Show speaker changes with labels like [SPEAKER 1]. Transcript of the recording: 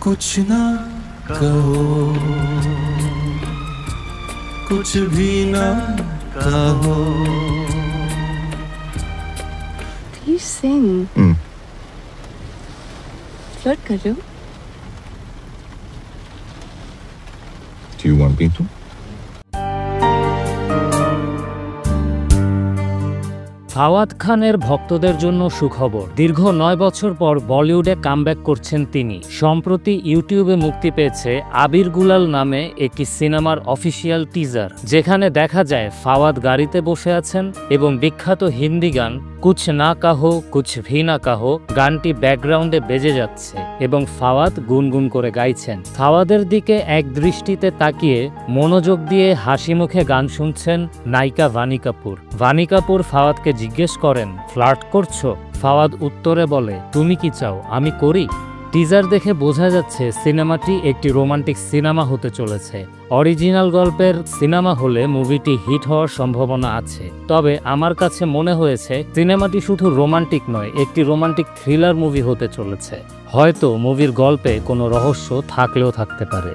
[SPEAKER 1] कुछ ना कहो, कुछ भी ना कहो।
[SPEAKER 2] Please sing. Flirt कर रहे हो?
[SPEAKER 3] Do you want me to?
[SPEAKER 4] Fawad খানের ভক্তদের জন্য সুখবর। দীর্ঘ 9 বছর পর বলিউডে কামব্যাক করছেন তিনি। সম্প্রতি ইউটিউবে মুক্তি পেয়েছে আবির গুলাল নামে একটি সিনেমার অফিসিয়াল টিজার, যেখানে দেখা যায় ফাওয়াদ গাড়িতে বসে আছেন এবং বিখ্যাত হিন্দি গান কুছ না কাহো কুছ ভি না কাহো গানটি ব্যাকগ্রাউন্ডে বেজে যাচ্ছে এবং ফাওয়াদ গুনগুন করে গাইছেন। ফাওয়াদের দিকে এক দৃষ্টিতে তাকিয়ে মনোযোগ দিয়ে হাসি মুখে গান শুনছেন নায়িকা ভানি কাপুর। ভানি কাপুর ফাওয়াদকে জিজ্ঞেস করেন, ফ্লার্ট করছো? ফাওয়াদ উত্তরে বলে, তুমি কি চাও আমি করি? টিজার দেখে বোঝা যাচ্ছে সিনেমাটি একটি রোমান্টিক সিনেমা হতে চলেছে। অরিজিনাল গল্পের সিনেমা হলে মুভিটি হিট হওয়ার সম্ভাবনা আছে, তবে আমার কাছে মনে হয়েছে সিনেমাটি শুধু রোমান্টিক নয়, একটি রোমান্টিক থ্রিলার মুভি হতে চলেছে। হয়তো মুভির গল্পে কোনো রহস্য থাকলেও থাকতে পারে।